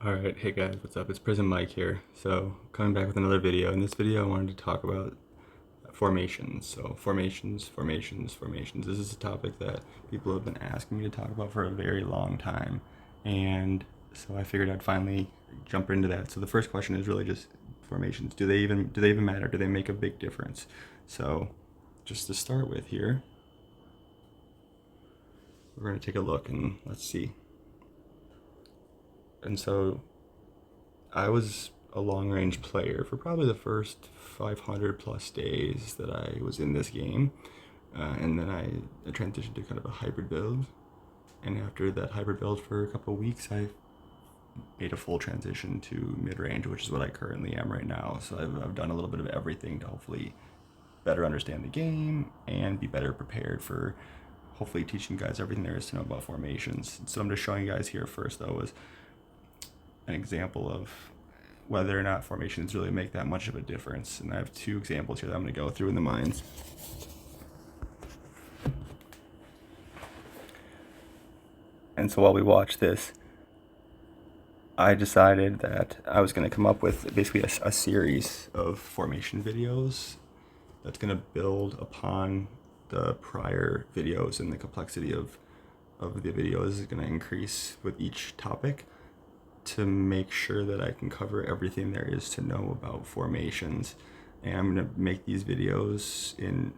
Alright, hey guys, what's up? It's Prison Mike here. So, coming back with another video. In this video, I wanted to talk about formations. So, formations. This is a topic that people have been asking me to talk about for a very long time. And so I figured I'd finally jump into that. So the first question is really just formations. Do they even matter? Do they make a big difference? So, just to start with here, we're going to take a look and let's see. And so I was a long range player for probably the first 500 plus days that I was in this game. And then I transitioned to kind of a hybrid build. And after that hybrid build for a couple of weeks, I made a full transition to mid range, which is what I currently am right now. So I've done a little bit of everything to hopefully better understand the game and be better prepared for hopefully teaching you guys everything there is to know about formations. So I'm just showing you guys here first, though, is an example of whether or not formations really make that much of a difference. And I have two examples here that I'm going to go through in the mines. And so while we watch this, I decided that I was going to come up with basically a series of formation videos that's going to build upon the prior videos, and the complexity of the videos is going to increase with each topic to make sure that I can cover everything there is to know about formations. And I'm going to make these videos in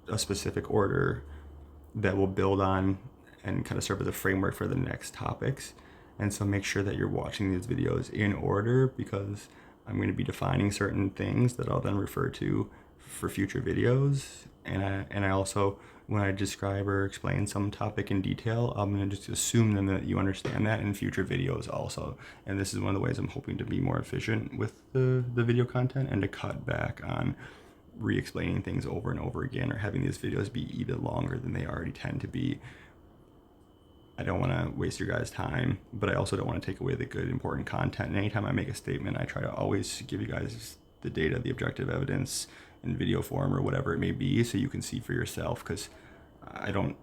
a specific order that will build on and kind of serve as a framework for the next topics. And so make sure that you're watching these videos in order, because I'm going to be defining certain things that I'll then refer to for future videos. And I also, when I describe or explain some topic in detail, I'm going to just assume then that you understand that in future videos also. And this is one of the ways I'm hoping to be more efficient with the video content and to cut back on re-explaining things over and over again, or having these videos be even longer than they already tend to be. I don't want to waste your guys' time, but I also don't want to take away the good, important content. And anytime I make a statement, I try to always give you guys the data, the objective evidence in video form or whatever it may be, so you can see for yourself, because I don't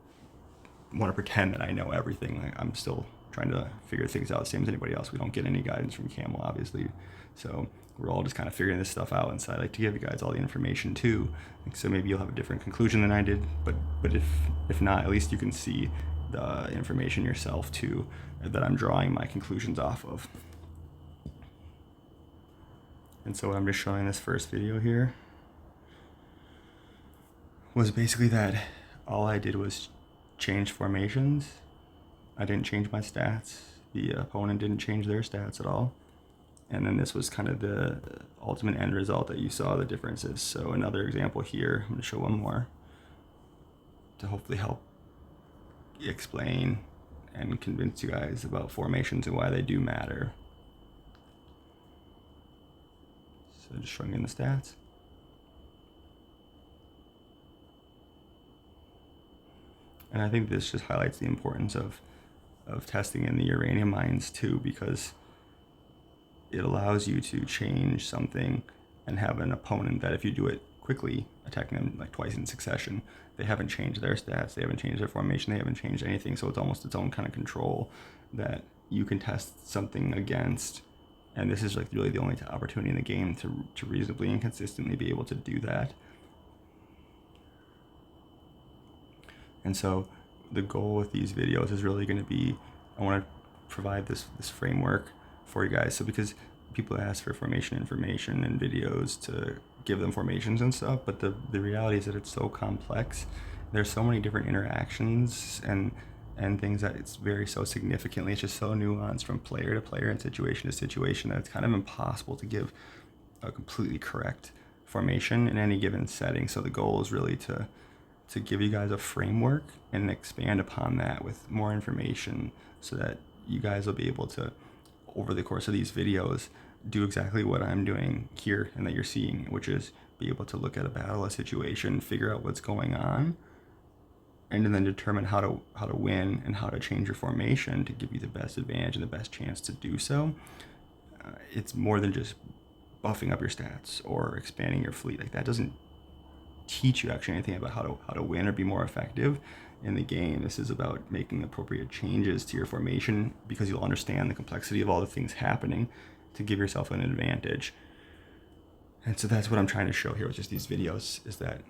want to pretend that I know everything. I'm still trying to figure things out, same as anybody else. We don't get any guidance from Camel, obviously. So we're all just kind of figuring this stuff out. And so I like to give you guys all the information too. So maybe you'll have a different conclusion than I did, but if not, at least you can see the information yourself too, that I'm drawing my conclusions off of. And so what I'm just showing this first video here was basically that all I did was change formations. I didn't change my stats. The opponent didn't change their stats at all. And then this was kind of the ultimate end result that you saw the differences. So another example here, I'm going to show one more to hopefully help explain and convince you guys about formations and why they do matter. So just showing you in the stats. And I think this just highlights the importance of testing in the uranium mines too, because it allows you to change something and have an opponent that, if you do it quickly, attacking them like twice in succession, they haven't changed their stats, they haven't changed their formation, they haven't changed anything. So it's almost its own kind of control that you can test something against. And this is like really the only opportunity in the game to reasonably and consistently be able to do that. And so the goal with these videos is really going to be, I want to provide this framework for you guys. So because people ask for formation information and videos to give them formations and stuff, but the reality is that it's so complex. There's so many different interactions and things that it's very so significantly, it's just so nuanced from player to player and situation to situation that it's kind of impossible to give a completely correct formation in any given setting. So the goal is really to give you guys a framework and expand upon that with more information, so that you guys will be able to, over the course of these videos, do exactly what I'm doing here and that you're seeing, which is be able to look at a battle, a situation, figure out what's going on, and then determine how to win and how to change your formation to give you the best advantage and the best chance to do so. It's more than just buffing up your stats or expanding your fleet. Like, that doesn't teach you actually anything about how to win or be more effective. in the game. This is about making appropriate changes to your formation because you'll understand the complexity of all the things happening to give yourself an advantage. And so that's what I'm trying to show here with just these videos, is that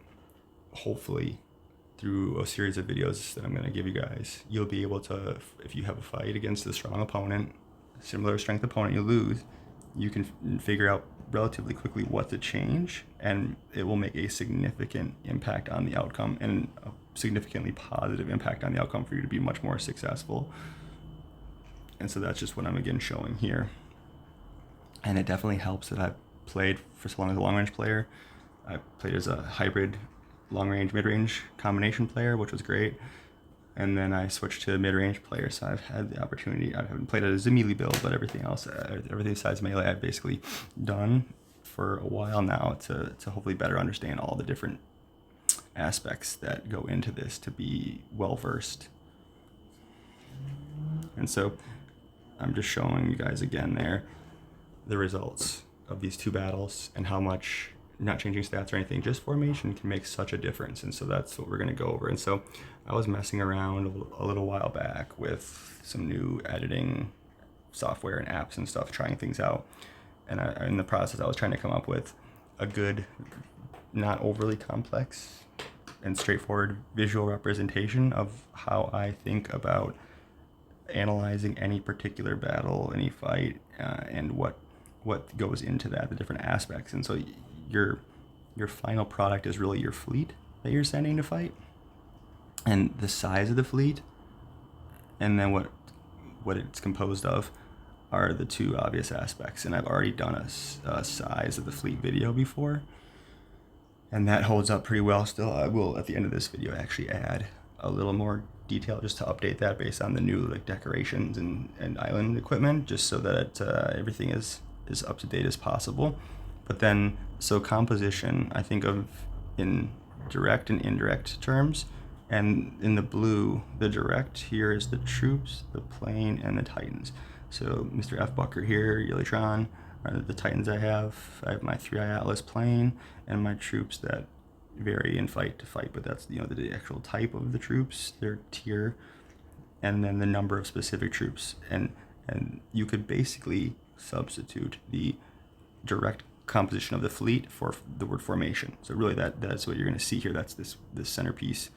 hopefully through a series of videos that I'm going to give you guys, you'll be able to, if you have a fight against a strong opponent, similar strength opponent you lose, you can figure out relatively quickly what to change, and it will make a significant impact on the outcome, and a significantly positive impact on the outcome for you to be much more successful. And so that's just what I'm again showing here. And it definitely helps that I've played for so long as a long-range player. I played as a hybrid long-range, mid-range combination player, which was great. And then I switched to mid-range player, so I've had the opportunity. I haven't played as a melee build, but everything else, everything besides melee, I've basically done for a while now to hopefully better understand all the different aspects that go into this, to be well-versed. And so I'm just showing you guys again there the results of these two battles and how much not changing stats or anything, just formation can make such a difference. And so that's what we're going to go over. And so I was messing around a little while back with some new editing software and apps and stuff, trying things out. And in the process, I was trying to come up with a good, not overly complex and straightforward visual representation of how I think about analyzing any particular battle, any fight, and what goes into that, the different aspects. And so your final product is really your fleet that you're sending to fight, and the size of the fleet, and then what it's composed of are the two obvious aspects. And I've already done a size of the fleet video before, and that holds up pretty well still. I will, at the end of this video, actually add a little more detail just to update that based on the new decorations and island equipment, just so that everything is up to date as possible. But then, so composition, I think of in direct and indirect terms. And in the blue, the direct here is the troops, the plane, and the Titans. So Mr. F. Bucker here, Yelitron, are the Titans I have. I have my 3i Atlas plane, and my troops that vary in fight to fight, but that's the actual type of the troops, their tier, and then the number of specific troops. And you could basically substitute the direct composition of the fleet for the word formation. So really that's what you're going to see here. That's this centerpiece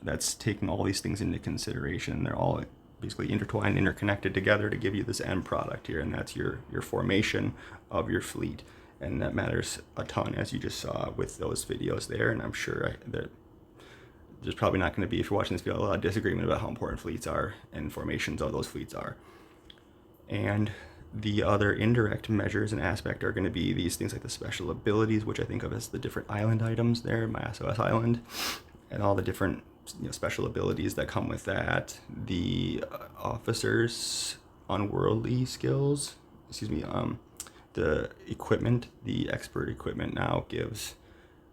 that's taking all these things into consideration. They're all basically intertwined, interconnected together to give you this end product here, and that's your formation of your fleet. And that matters a ton, as you just saw with those videos there. And I'm sure that there's probably not going to be, if you're watching this video, a lot of disagreement about how important fleets are and formations of those fleets are. And the other indirect measures and aspect are going to be these things like the special abilities, which I think of as the different island items there, my SOS island, and all the different special abilities that come with that. The officers' unworldly skills, the equipment, the expert equipment now gives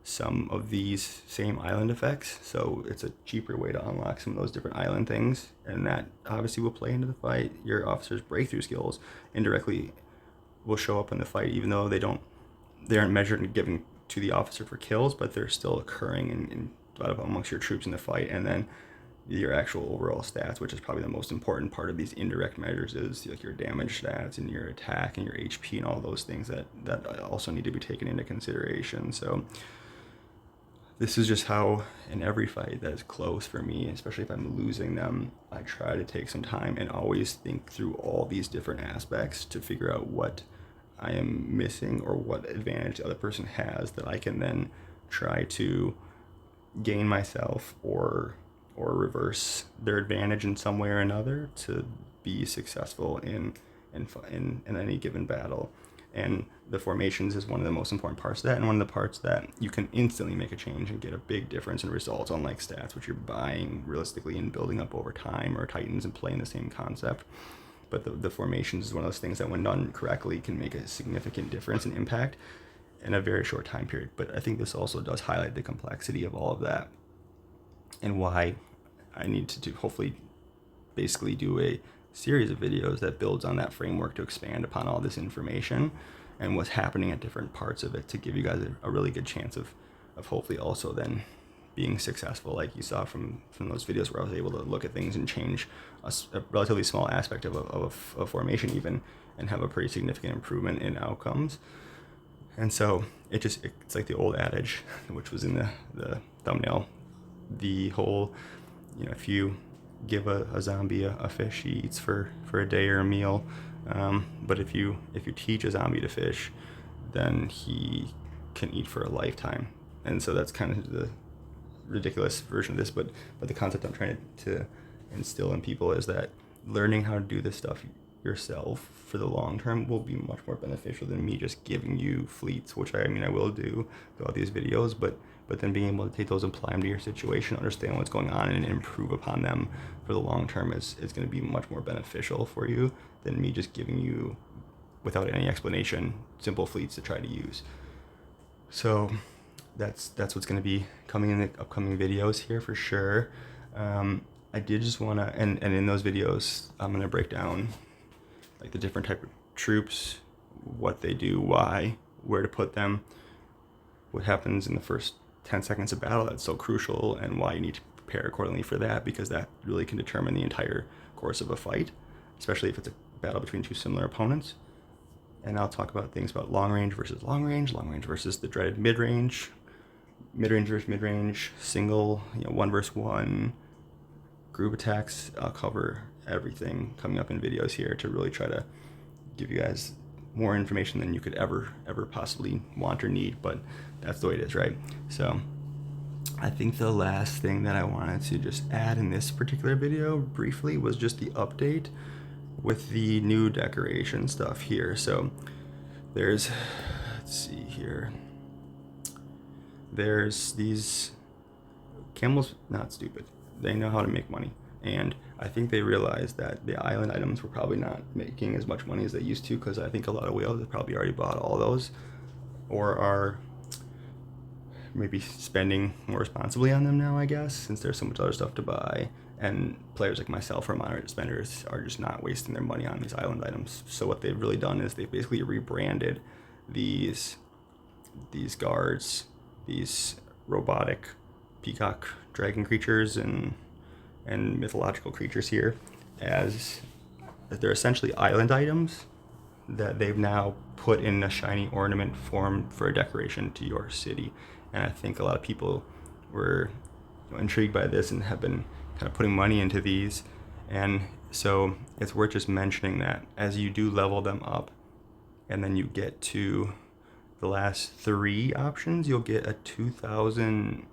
some of these same island effects, so it's a cheaper way to unlock some of those different island things, and that obviously will play into the fight. Your officer's breakthrough skills indirectly will show up in the fight, even though they aren't measured and given to the officer for kills, but they're still occurring in amongst your troops in the fight. And then your actual overall stats, which is probably the most important part of these indirect measures, is like your damage stats and your attack and your HP and all those things that also need to be taken into consideration. So this is just how in every fight that is close for me, especially if I'm losing them, I try to take some time and always think through all these different aspects to figure out what I am missing or what advantage the other person has that I can then try to gain myself or reverse their advantage in some way or another to be successful in any given battle. And the formations is one of the most important parts of that, and one of the parts that you can instantly make a change and get a big difference in results, unlike stats, which you're buying realistically and building up over time, or Titans and playing the same concept. But the formations is one of those things that, when done correctly, can make a significant difference and impact in a very short time period. But I think this also does highlight the complexity of all of that, and why I need to hopefully basically do a series of videos that builds on that framework to expand upon all this information and what's happening at different parts of it, to give you guys a really good chance of hopefully also then being successful, like you saw from those videos where I was able to look at things and change a relatively small aspect of a formation even, and have a pretty significant improvement in outcomes. And so it's like the old adage, which was in the thumbnail, the whole, if you give a zombie a fish, he eats for a day or a meal. But if you teach a zombie to fish, then he can eat for a lifetime. And so that's kind of the ridiculous version of this, but the concept I'm trying to instill in people is that learning how to do this stuff yourself for the long term will be much more beneficial than me just giving you fleets, which I will do throughout these videos, but then being able to take those and apply them to your situation, understand what's going on, and improve upon them for the long term is going to be much more beneficial for you than me just giving you, without any explanation, simple fleets to try to use. So that's what's going to be coming in the upcoming videos here for sure. I did just want to, and in those videos, I'm going to break down like the different type of troops, what they do, why, where to put them, what happens in the first 10 seconds of battle that's so crucial, and why you need to prepare accordingly for that, because that really can determine the entire course of a fight, especially if it's a battle between two similar opponents. And I'll talk about things about long range versus long range versus the dreaded mid-range versus mid-range, single, 1 versus 1, group attacks. I'll cover everything coming up in videos here to really try to give you guys more information than you could ever possibly want or need, but that's the way it is, right? So I think the last thing that I wanted to just add in this particular video briefly was just the update with the new decoration stuff here. So there's, let's see here, there's these camels, not stupid, they know how to make money, and I think they realized that the island items were probably not making as much money as they used to, because I think a lot of whales have probably already bought all those, or are maybe spending more responsibly on them now, I guess, since there's so much other stuff to buy, and players like myself or moderate spenders are just not wasting their money on these island items. So what they've really done is they've basically rebranded these guards, these robotic peacock dragon creatures and mythological creatures here, as they're essentially island items that they've now put in a shiny ornament form for a decoration to your city. And I think a lot of people were intrigued by this and have been kind of putting money into these. And so it's worth just mentioning that as you do level them up, and then you get to the last 3 options, you'll get a 2,000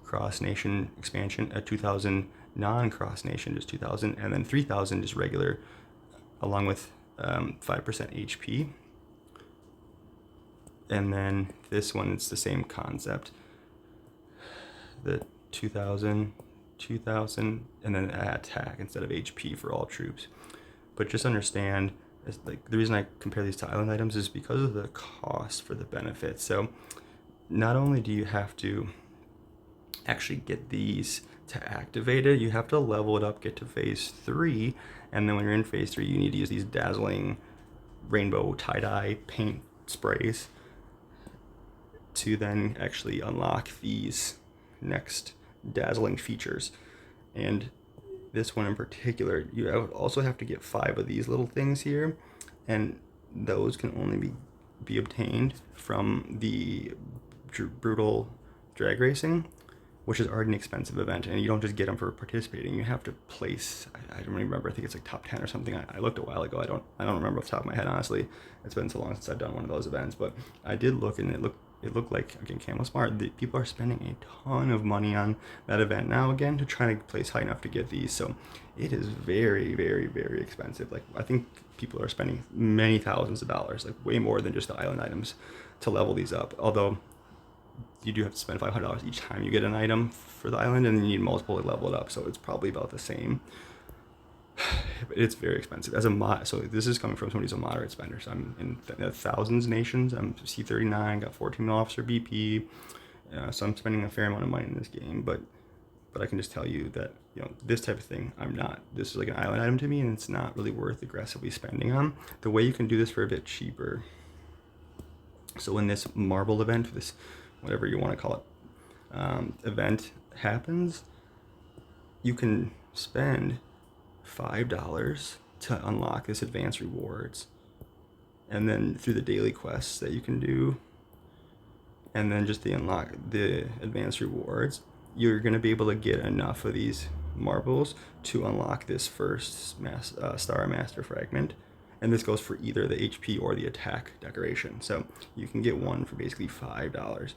cross nation expansion, a 2,000 non-cross nation, just 2,000, and then 3,000 just regular, along with 5% HP. And then this one, it's the same concept, the 2,000, and then attack instead of HP for all troops. But just understand, like, the reason I compare these to island items is because of the cost for the benefits. So not only do you have to actually get these to activate it, you have to level it up, get to phase 3, and then when you're in phase 3, you need to use these dazzling rainbow tie-dye paint sprays to then actually unlock these next dazzling features. And this one in particular, you also have to get 5 of these little things here, and those can only be obtained from the brutal drag racing, which is already an expensive event, and you don't just get them for participating. You have to place, I don't remember, I think it's like top 10 or something. I looked a while ago. I don't remember off the top of my head, honestly. It's been so long since I've done one of those events, but I did look, and it looked like, again, Camel Smart, the people are spending a ton of money on that event now, again, to try to place high enough to get these. So it is very, very, very expensive. Like, I think people are spending many thousands of dollars, like way more than just the island items, to level these up. Although you do have to spend $500 each time you get an item for the island, and then you need multiple to level it up, so it's probably about the same. But it's very expensive. So this is coming from somebody who's a moderate spender. So I'm in the thousands nations. I'm C39, got 14 officer BP. So I'm spending a fair amount of money in this game, but I can just tell you that, this type of thing, this is like an island item to me, and it's not really worth aggressively spending on. The way you can do this for a bit cheaper, so in this marble event, this, whatever you want to call it, event happens, you can spend $5 to unlock this advanced rewards, and then through the daily quests that you can do, and then just the unlock the advanced rewards, you're going to be able to get enough of these marbles to unlock this first Star Master fragment. And this goes for either the HP or the attack decoration. So you can get one for basically $5.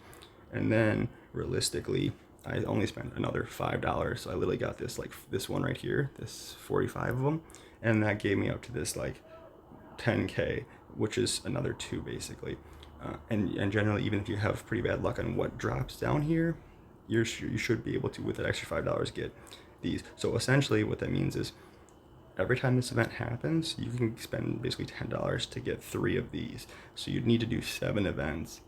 And then realistically, I only spent another $5. So I literally got this, like this one right here, this 45 of them. And that gave me up to this like 10K, which is another 2 basically. And generally, even if you have pretty bad luck on what drops down here, you should be able to, with that extra $5, get these. So essentially what that means is every time this event happens, you can spend basically $10 to get 3 of these. So you'd need to do 7 events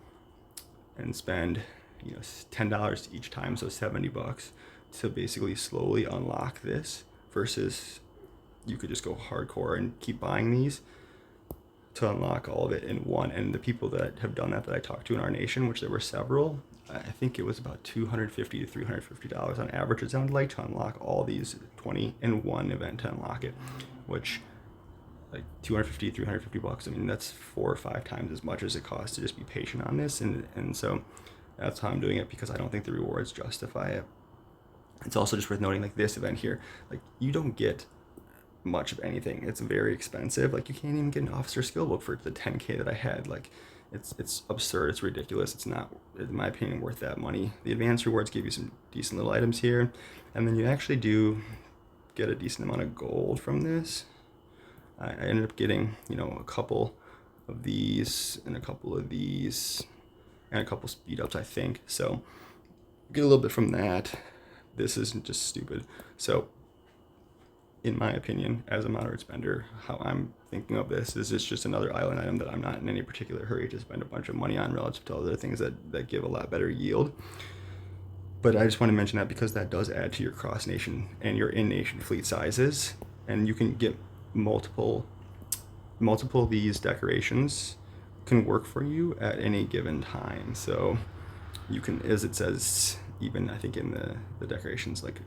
and spend, you know, $10 each time, so $70 to basically slowly unlock this, versus you could just go hardcore and keep buying these to unlock all of it in one. And the people that have done that I talked to in our nation, which there were several, I think it was about $250 to $350 on average, it sounded like, to unlock all these 20 in one event to unlock it, which like $250, $350. I mean, that's 4 or 5 times as much as it costs to just be patient on this. And so that's how I'm doing it, because I don't think the rewards justify it. It's also just worth noting, like this event here, like you don't get much of anything. It's very expensive. Like you can't even get an officer skill book for the 10K that I had. Like it's absurd. It's ridiculous. It's not, in my opinion, worth that money. The advanced rewards give you some decent little items here, and then you actually do get a decent amount of gold from this. I ended up getting, you know, a couple of these and a couple of these and a couple speed ups, I think. So get a little bit from that. This isn't just stupid. So in my opinion, as a moderate spender, how I'm thinking of this is it's just another island item that I'm not in any particular hurry to spend a bunch of money on relative to other things that give a lot better yield. But I just want to mention that because that does add to your cross-nation and your in-nation fleet sizes, and you can get multiple of these decorations can work for you at any given time. So you can, as it says, even I think in the decorations, like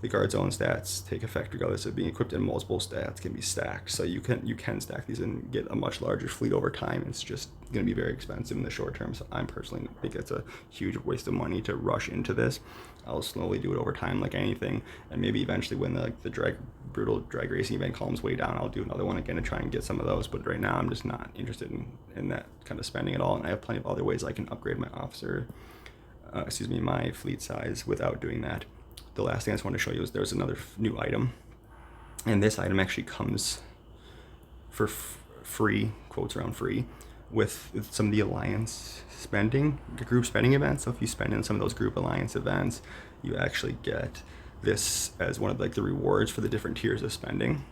the guard's own stats take effect regardless of being equipped, and multiple stats can be stacked. So you can stack these and get a much larger fleet over time. It's just going to be very expensive in the short term. So I personally think it's a huge waste of money to rush into this. I'll slowly do it over time, like anything, and maybe eventually when the brutal drag racing event calms way down, I'll do another one again to try and get some of those. But right now, I'm just not interested in that kind of spending at all. And I have plenty of other ways I can upgrade my my fleet size without doing that. The last thing I just wanted to show you is there's another new item, and this item actually comes for free, quotes around free, with some of the alliance spending, the group spending events. So if you spend in some of those group alliance events, you actually get this as one of like the rewards for the different tiers of spending,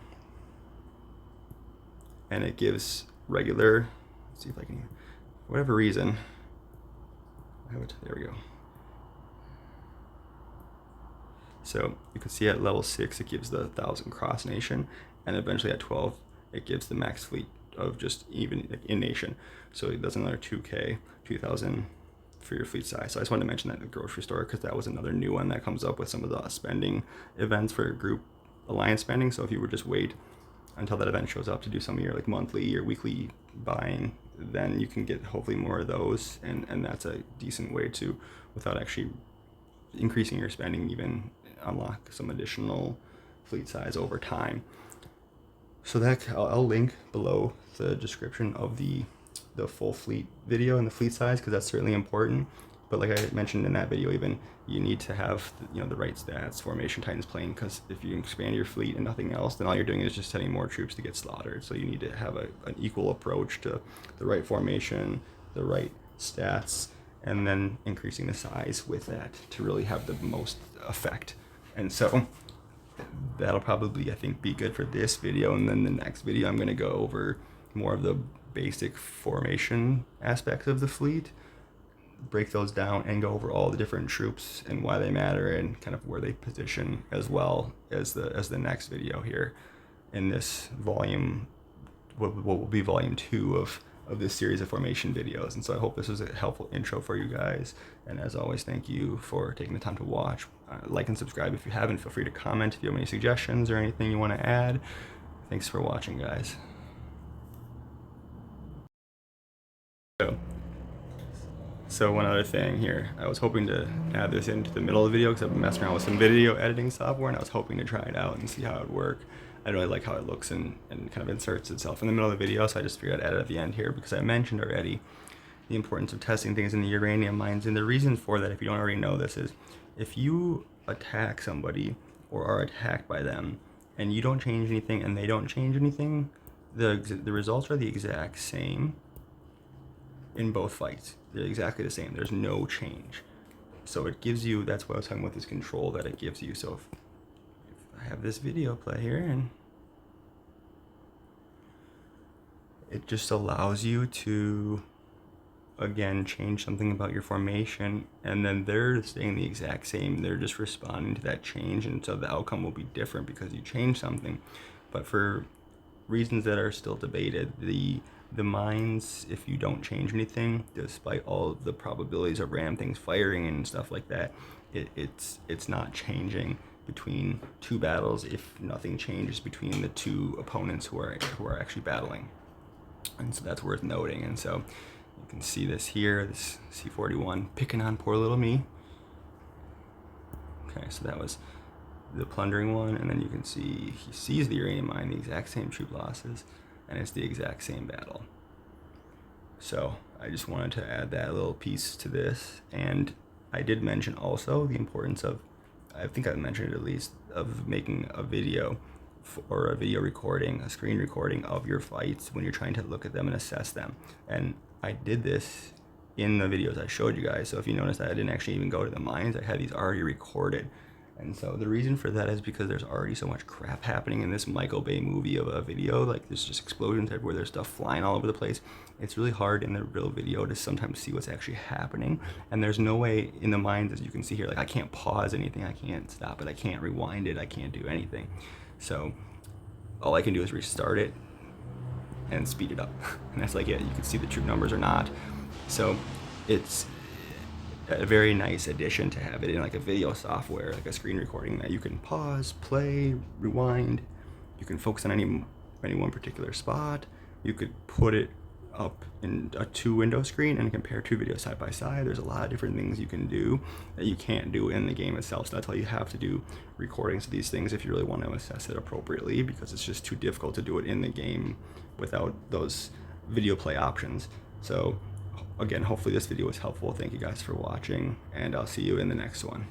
and it gives regular, let's see if I can, for whatever reason, there we go. So you can see at level 6, it gives the 1,000 cross nation, and eventually at 12, it gives the max fleet of just even in nation. So it does another 2K, 2,000 for your fleet size. So I just wanted to mention that in the grocery store, because that was another new one that comes up with some of the spending events for group alliance spending. So if you would just wait until that event shows up to do some of your like monthly or weekly buying, then you can get hopefully more of those, and that's a decent way to, without actually increasing your spending, even unlock some additional fleet size over time. So that I'll link below the description of the full fleet video and the fleet size, because that's certainly important. But like I mentioned in that video, even you need to have the right stats, formation Titans playing, because if you expand your fleet and nothing else, then all you're doing is just sending more troops to get slaughtered. So you need to have an equal approach to the right formation, the right stats, and then increasing the size with that to really have the most effect. And so that'll probably, I think, be good for this video. And then the next video, I'm going to go over more of the basic formation aspects of the fleet, break those down, and go over all the different troops and why they matter and kind of where they position, as well as the next video here in this volume, what will be volume 2 of this series of formation videos. And so I hope this was a helpful intro for you guys. And as always, thank you for taking the time to watch. Like and subscribe if you haven't. Feel free to comment if you have any suggestions or anything you want to add. Thanks for watching, guys. So one other thing here, I was hoping to add this into the middle of the video because I've been messing around with some video editing software, and I was hoping to try it out and see how it would work. I really like how it looks and kind of inserts itself in the middle of the video, so I just figured I'd add it at the end here because I mentioned already the importance of testing things in the uranium mines. And the reason for that, if you don't already know this, is if you attack somebody or are attacked by them and you don't change anything and they don't change anything, the results are the exact same in both fights. They're exactly the same. There's no change. So it gives you, that's what I was talking about, this control that it gives you. So if I have this video play here, and it just allows you to, again, change something about your formation, and then they're staying the exact same. They're just responding to that change, and so the outcome will be different because you changed something. But for reasons that are still debated, the mines, if you don't change anything, despite all of the probabilities of random things firing and stuff like that, it's not changing between two battles if nothing changes between the two opponents who are actually battling. And so that's worth noting. And so you can see this here, this C41 picking on poor little me. Okay, so that was the plundering one, and then you can see he sees the uranium mine, the exact same troop losses, and it's the exact same battle. So I just wanted to add that little piece to this. And I did mention also the importance of, I think I mentioned it at least, of making a video or a video recording, a screen recording of your fights when you're trying to look at them and assess them. And I did this in the videos I showed you guys. So if you notice, I didn't actually even go to the mines. I had these already recorded. And so the reason for that is because there's already so much crap happening in this Michael Bay movie of a video. Like, there's just explosions everywhere, there's stuff flying all over the place. It's really hard in the real video to sometimes see what's actually happening. And there's no way in the mines, as you can see here, like I can't pause anything, I can't stop it, I can't rewind it, I can't do anything. So all I can do is restart it and speed it up. And that's like it. You can see the troop numbers or not. So it's a very nice addition to have it in like a video software, like a screen recording that you can pause, play, rewind. You can focus on any one particular spot. You could put it up in a 2-window screen and compare two videos side by side. There's a lot of different things you can do that you can't do in the game itself. So that's why you have to do recordings of these things if you really want to assess it appropriately, because it's just too difficult to do it in the game without those video play options. So again, hopefully this video was helpful. Thank you guys for watching, and I'll see you in the next one.